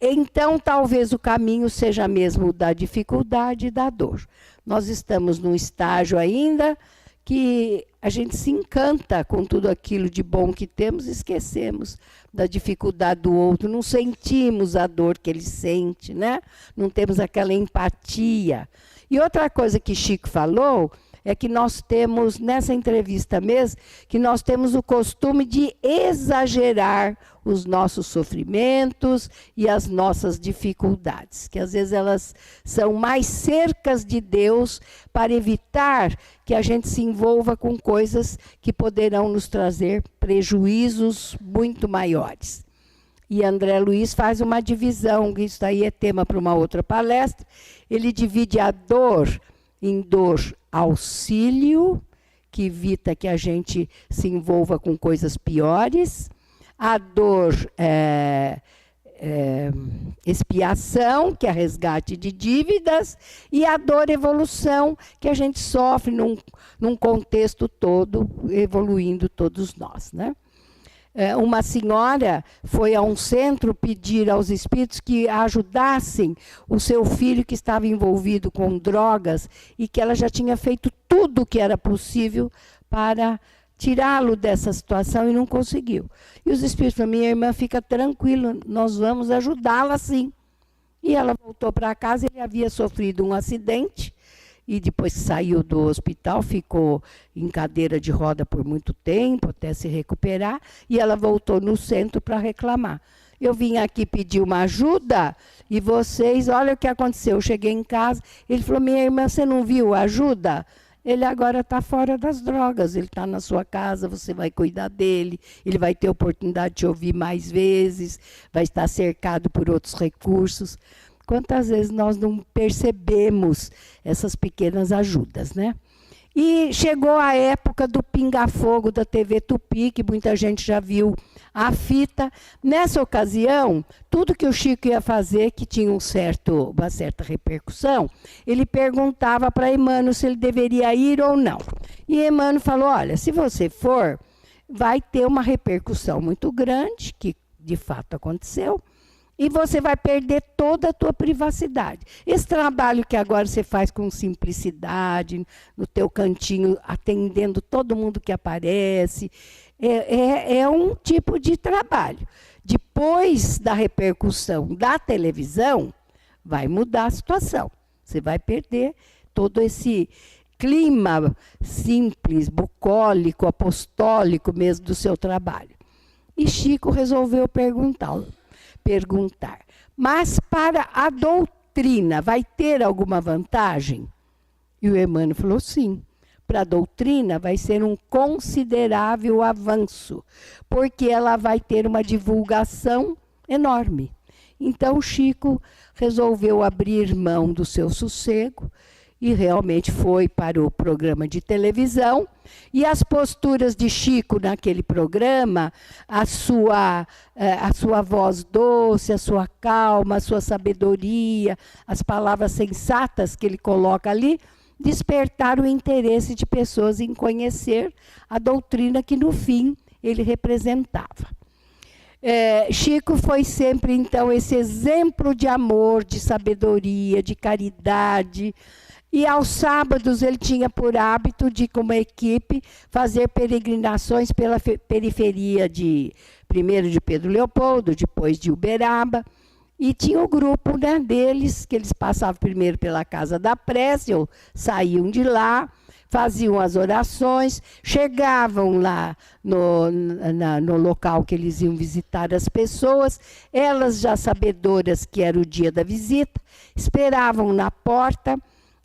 Então, talvez o caminho seja mesmo o da dificuldade e da dor. Nós estamos num estágio ainda que a gente se encanta com tudo aquilo de bom que temos, esquecemos da dificuldade do outro, não sentimos a dor que ele sente, né? Não temos aquela empatia. E outra coisa que Chico falou é que nós temos, nessa entrevista mesmo, que nós temos o costume de exagerar os nossos sofrimentos e as nossas dificuldades, que às vezes elas são mais cercas de Deus para evitar que a gente se envolva com coisas que poderão nos trazer prejuízos muito maiores. E André Luiz faz uma divisão, que isso aí é tema para uma outra palestra. Ele divide a dor em dor auxílio, que evita que a gente se envolva com coisas piores, a dor expiação, que é resgate de dívidas, e a dor evolução, que a gente sofre num contexto todo, evoluindo todos nós, né? Uma senhora foi a um centro pedir aos espíritos que ajudassem o seu filho que estava envolvido com drogas e que ela já tinha feito tudo o que era possível para tirá-lo dessa situação e não conseguiu. E os espíritos falaram: minha irmã, fica tranquila, nós vamos ajudá-la sim. E ela voltou para casa, ele havia sofrido um acidente, e depois que saiu do hospital, ficou em cadeira de roda por muito tempo, até se recuperar, e ela voltou no centro para reclamar. Eu vim aqui pedir uma ajuda, e vocês, olha o que aconteceu. Eu cheguei em casa, ele falou: minha irmã, você não viu ajuda? Ele agora está fora das drogas, ele está na sua casa, você vai cuidar dele, ele vai ter oportunidade de te ouvir mais vezes, vai estar cercado por outros recursos. Quantas vezes nós não percebemos essas pequenas ajudas, né? E chegou a época do pinga-fogo da TV Tupi, que muita gente já viu a fita. Nessa ocasião, tudo que o Chico ia fazer, que tinha uma certa repercussão, ele perguntava para Emmanuel se ele deveria ir ou não. E Emmanuel falou: olha, se você for, vai ter uma repercussão muito grande, que de fato aconteceu, e você vai perder toda a tua privacidade. Esse trabalho que agora você faz com simplicidade, no teu cantinho, atendendo todo mundo que aparece, é um tipo de trabalho. Depois da repercussão da televisão, vai mudar a situação. Você vai perder todo esse clima simples, bucólico, apostólico mesmo do seu trabalho. E Chico resolveu perguntar, mas para a doutrina vai ter alguma vantagem? E o Emmanuel falou: sim, para a doutrina vai ser um considerável avanço, porque ela vai ter uma divulgação enorme. Então Chico resolveu abrir mão do seu sossego e realmente foi para o programa de televisão. E as posturas de Chico naquele programa, a sua voz doce, a sua calma, a sua sabedoria, as palavras sensatas que ele coloca ali, despertaram o interesse de pessoas em conhecer a doutrina que, no fim, ele representava. Chico foi sempre, então, esse exemplo de amor, de sabedoria, de caridade. E aos sábados ele tinha por hábito de, com uma equipe, fazer peregrinações pela periferia primeiro de Pedro Leopoldo, depois de Uberaba. E tinha o grupo, né, deles, que eles passavam primeiro pela Casa da Prece, ou saíam de lá, faziam as orações, chegavam lá no local que eles iam visitar as pessoas, elas já sabedoras que era o dia da visita, esperavam na porta.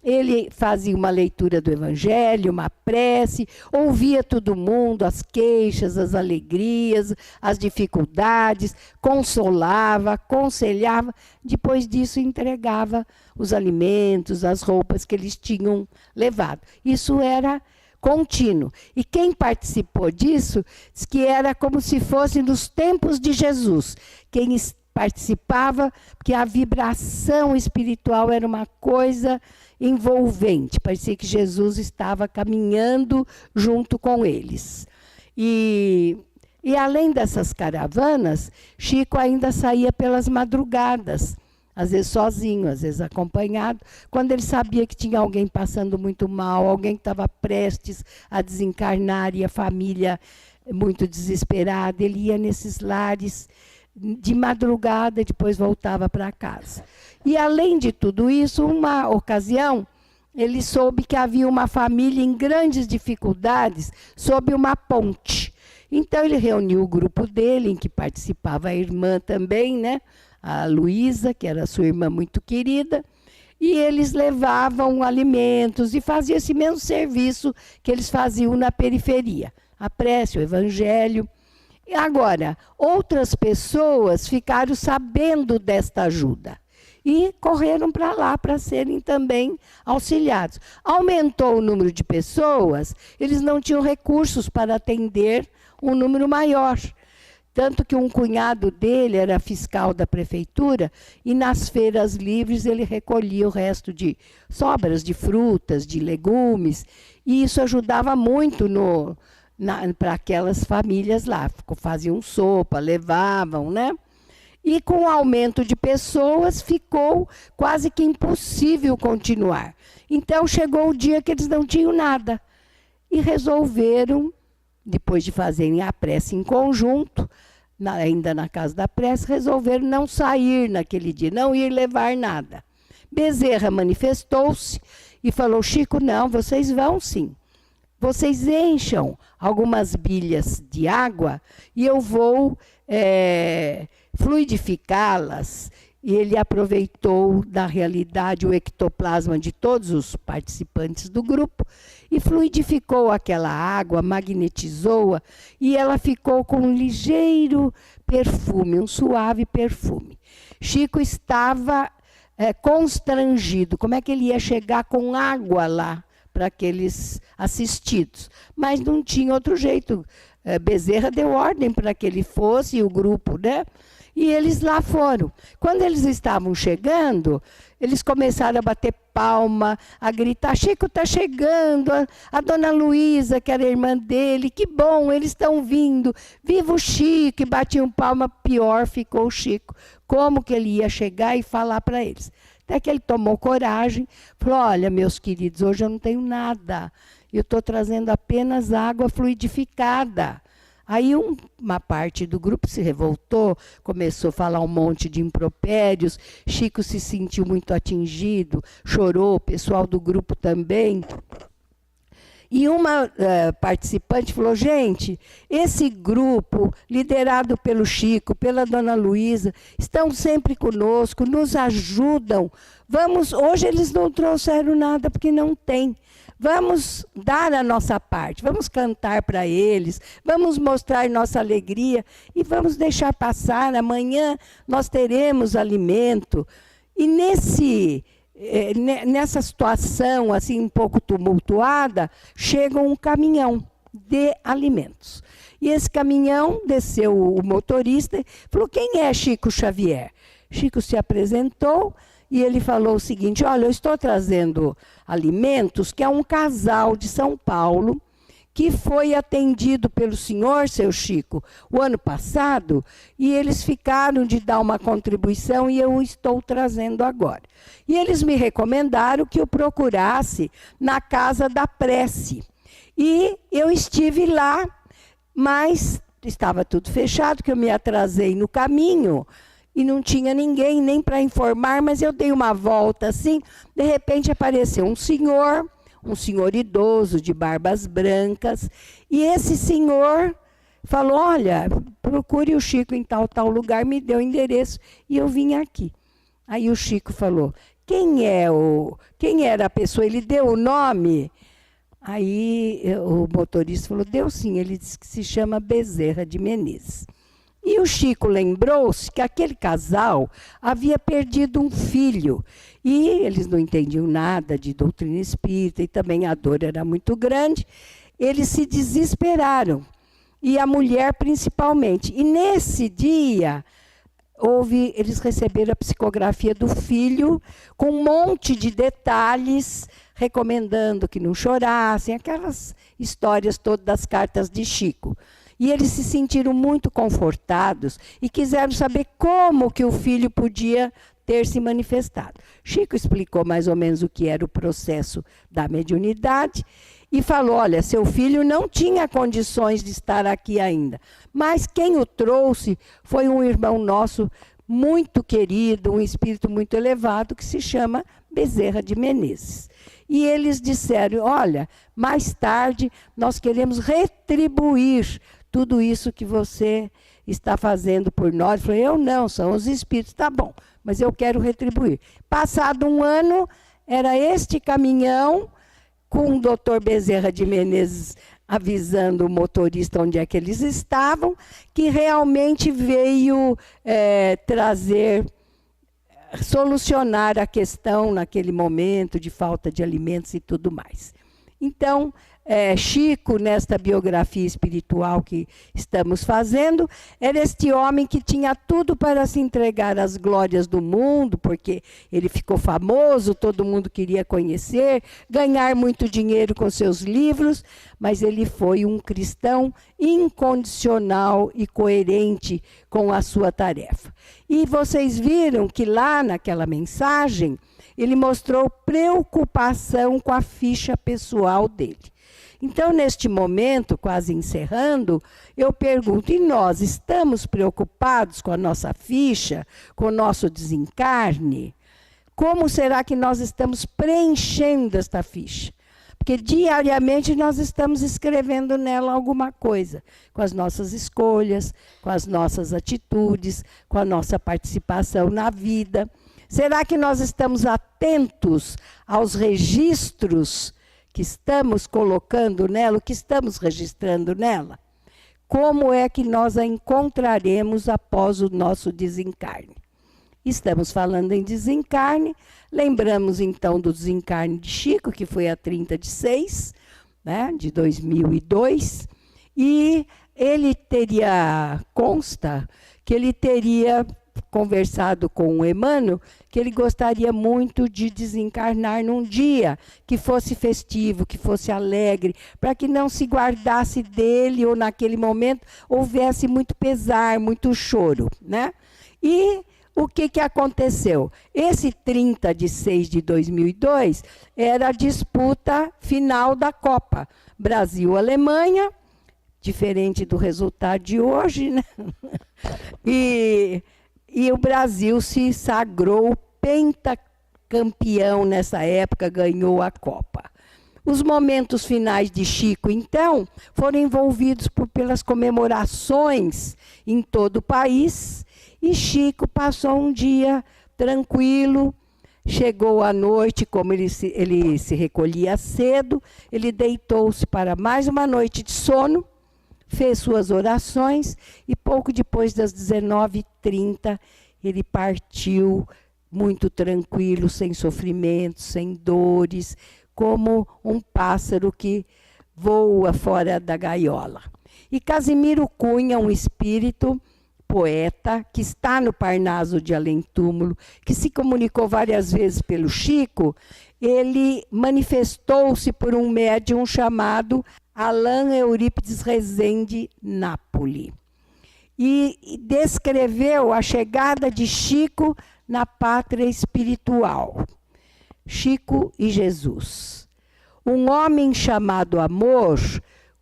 Ele fazia uma leitura do Evangelho, uma prece, ouvia todo mundo, as queixas, as alegrias, as dificuldades, consolava, aconselhava. Depois disso, entregava os alimentos, as roupas que eles tinham levado. Isso era contínuo. E quem participou disso, diz que era como se fosse nos tempos de Jesus. Quem participava, porque a vibração espiritual era uma coisa envolvente. Parecia que Jesus estava caminhando junto com eles. E além dessas caravanas, Chico ainda saía pelas madrugadas, às vezes sozinho, às vezes acompanhado, quando ele sabia que tinha alguém passando muito mal, alguém que estava prestes a desencarnar e a família muito desesperada, ele ia nesses lares de madrugada e depois voltava para casa. E além de tudo isso, uma ocasião, ele soube que havia uma família em grandes dificuldades sob uma ponte. Então ele reuniu o grupo dele, em que participava a irmã também, né? A Luísa, que era sua irmã muito querida, e eles levavam alimentos e faziam esse mesmo serviço que eles faziam na periferia. A prece, o evangelho. Agora, outras pessoas ficaram sabendo desta ajuda e correram para lá para serem também auxiliados. Aumentou o número de pessoas, eles não tinham recursos para atender um número maior. Tanto que um cunhado dele era fiscal da prefeitura e nas feiras livres ele recolhia o resto de sobras de frutas, de legumes, e isso ajudava muito para aquelas famílias lá. Faziam sopa, levavam, né? E com o aumento de pessoas, ficou quase que impossível continuar. Então, chegou o dia que eles não tinham nada. E resolveram, depois de fazerem a prece em conjunto, ainda na Casa da Prece, resolveram não sair naquele dia, não ir levar nada. Bezerra manifestou-se e falou: Chico, não, vocês vão sim. Vocês encham algumas bilhas de água e eu vou fluidificá-las. E ele aproveitou da realidade o ectoplasma de todos os participantes do grupo e fluidificou aquela água, magnetizou-a e ela ficou com um ligeiro perfume, um suave perfume. Chico estava constrangido. Como é que ele ia chegar com água lá para aqueles assistidos? Mas não tinha outro jeito. Bezerra deu ordem para que ele fosse, e o grupo, né? E eles lá foram. Quando eles estavam chegando, eles começaram a bater palma, a gritar: Chico está chegando, a dona Luísa, que era a irmã dele, que bom, eles estão vindo, viva o Chico, e batiam palma. Pior ficou o Chico. Como que ele ia chegar e falar para eles? Até que ele tomou coragem, falou: olha, meus queridos, hoje eu não tenho nada, eu estou trazendo apenas água fluidificada. Aí uma parte do grupo se revoltou, começou a falar um monte de impropérios. Chico se sentiu muito atingido, chorou, o pessoal do grupo também. E uma participante falou: gente, esse grupo, liderado pelo Chico, pela dona Luísa, estão sempre conosco, nos ajudam. Hoje eles não trouxeram nada porque não tem. Vamos dar a nossa parte, vamos cantar para eles, vamos mostrar nossa alegria e vamos deixar passar. Amanhã nós teremos alimento. E nessa situação assim um pouco tumultuada, chega um caminhão de alimentos. E esse caminhão, desceu o motorista e falou: quem é Chico Xavier? Chico se apresentou e ele falou o seguinte: olha, eu estou trazendo alimentos, que é um casal de São Paulo que foi atendido pelo senhor, seu Chico, o ano passado, e eles ficaram de dar uma contribuição e eu estou trazendo agora. E eles me recomendaram que eu procurasse na Casa da Prece. E eu estive lá, mas estava tudo fechado, que eu me atrasei no caminho e não tinha ninguém nem para informar, mas eu dei uma volta assim, de repente apareceu um senhor idoso, de barbas brancas, e esse senhor falou, olha, procure o Chico em tal lugar, me deu o endereço, e eu vim aqui. Aí o Chico falou, quem era a pessoa? Ele deu o nome? Aí o motorista falou, deu sim, ele disse que se chama Bezerra de Menezes. E o Chico lembrou-se que aquele casal havia perdido um filho. E eles não entendiam nada de doutrina espírita e também a dor era muito grande. Eles se desesperaram. E a mulher principalmente. E nesse dia, eles receberam a psicografia do filho com um monte de detalhes, recomendando que não chorassem, aquelas histórias todas das cartas de Chico. E eles se sentiram muito confortados e quiseram saber como que o filho podia ter se manifestado. Chico explicou mais ou menos o que era o processo da mediunidade e falou, olha, seu filho não tinha condições de estar aqui ainda, mas quem o trouxe foi um irmão nosso muito querido, um espírito muito elevado, que se chama Bezerra de Menezes. E eles disseram, olha, mais tarde nós queremos retribuir tudo isso que você está fazendo por nós. Eu falei, eu não, são os espíritos. Tá bom, mas eu quero retribuir. Passado um ano, era este caminhão com o doutor Bezerra de Menezes avisando o motorista onde é que eles estavam, que realmente veio solucionar a questão naquele momento de falta de alimentos e tudo mais. Então, Chico, nesta biografia espiritual que estamos fazendo, era este homem que tinha tudo para se entregar às glórias do mundo, porque ele ficou famoso, todo mundo queria conhecer, ganhar muito dinheiro com seus livros, mas ele foi um cristão incondicional e coerente com a sua tarefa. E vocês viram que lá naquela mensagem, ele mostrou preocupação com a ficha pessoal dele. Então, neste momento, quase encerrando, eu pergunto, e nós estamos preocupados com a nossa ficha, com o nosso desencarne? Como será que nós estamos preenchendo esta ficha? Porque diariamente nós estamos escrevendo nela alguma coisa, com as nossas escolhas, com as nossas atitudes, com a nossa participação na vida. Será que nós estamos atentos aos registros que estamos colocando nela, o que estamos registrando nela? Como é que nós a encontraremos após o nosso desencarne? Estamos falando em desencarne, lembramos então do desencarne de Chico, que foi a 30/6, né, de 2002, e ele consta que ele teria conversado com o Emmanuel, que ele gostaria muito de desencarnar num dia que fosse festivo, que fosse alegre, para que não se guardasse dele ou naquele momento houvesse muito pesar, muito choro, né? E o que aconteceu? Esse 30/6 de 2002 era a disputa final da Copa Brasil-Alemanha, diferente do resultado de hoje, né? E o Brasil se sagrou pentacampeão nessa época, ganhou a Copa. Os momentos finais de Chico, então, foram envolvidos pelas comemorações em todo o país, e Chico passou um dia tranquilo, chegou à noite, como ele se recolhia cedo, ele deitou-se para mais uma noite de sono, fez suas orações e pouco depois das 19h30 ele partiu muito tranquilo, sem sofrimentos, sem dores, como um pássaro que voa fora da gaiola. E Casimiro Cunha, um espírito poeta, que está no Parnaso de Além Túmulo, que se comunicou várias vezes pelo Chico, ele manifestou-se por um médium chamado Alain Eurípides Rezende, Nápoles. E descreveu a chegada de Chico na pátria espiritual. Chico e Jesus. Um homem chamado amor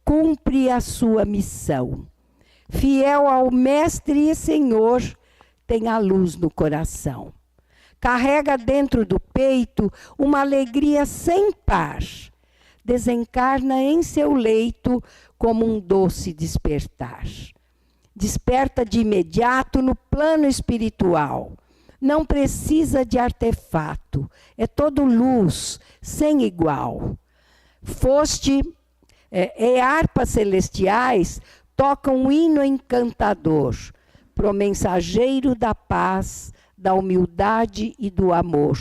cumpre a sua missão. Fiel ao Mestre e Senhor, tem a luz no coração. Carrega dentro do peito uma alegria sem par. Desencarna em seu leito como um doce despertar. Desperta de imediato no plano espiritual. Não precisa de artefato, é todo luz, sem igual. E harpas celestiais tocam um hino encantador, pro mensageiro da paz, da humildade e do amor.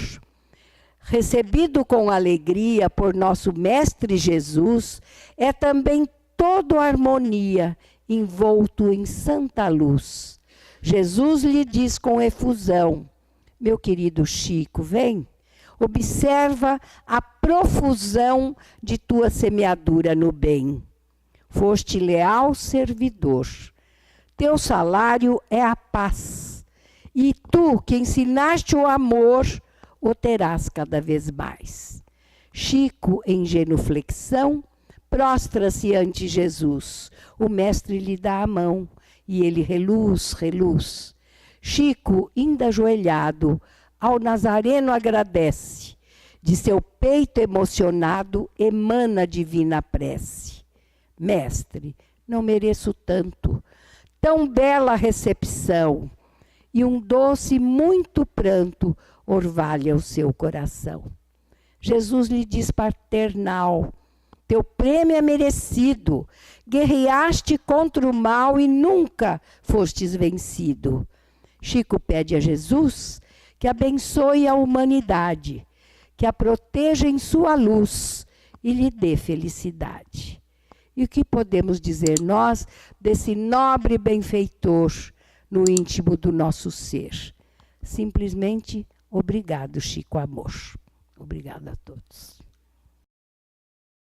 Recebido com alegria por nosso Mestre Jesus, é também todo harmonia, envolto em santa luz. Jesus lhe diz com efusão: meu querido Chico, vem, observa a profusão de tua semeadura no bem. Foste leal servidor. Teu salário é a paz. E tu, que ensinaste o amor, o terás cada vez mais. Chico, em genuflexão, prostra-se ante Jesus. O mestre lhe dá a mão e ele reluz, reluz. Chico, ainda ajoelhado, ao Nazareno agradece. De seu peito emocionado emana a divina prece. Mestre, não mereço tanto, tão bela recepção, e um doce muito pranto orvalha o seu coração. Jesus lhe diz paternal: teu prêmio é merecido, guerreaste contra o mal e nunca fostes vencido. Chico pede a Jesus que abençoe a humanidade, que a proteja em sua luz e lhe dê felicidade. E o que podemos dizer nós desse nobre benfeitor no íntimo do nosso ser? Simplesmente, obrigado, Chico Amor. Obrigada a todos.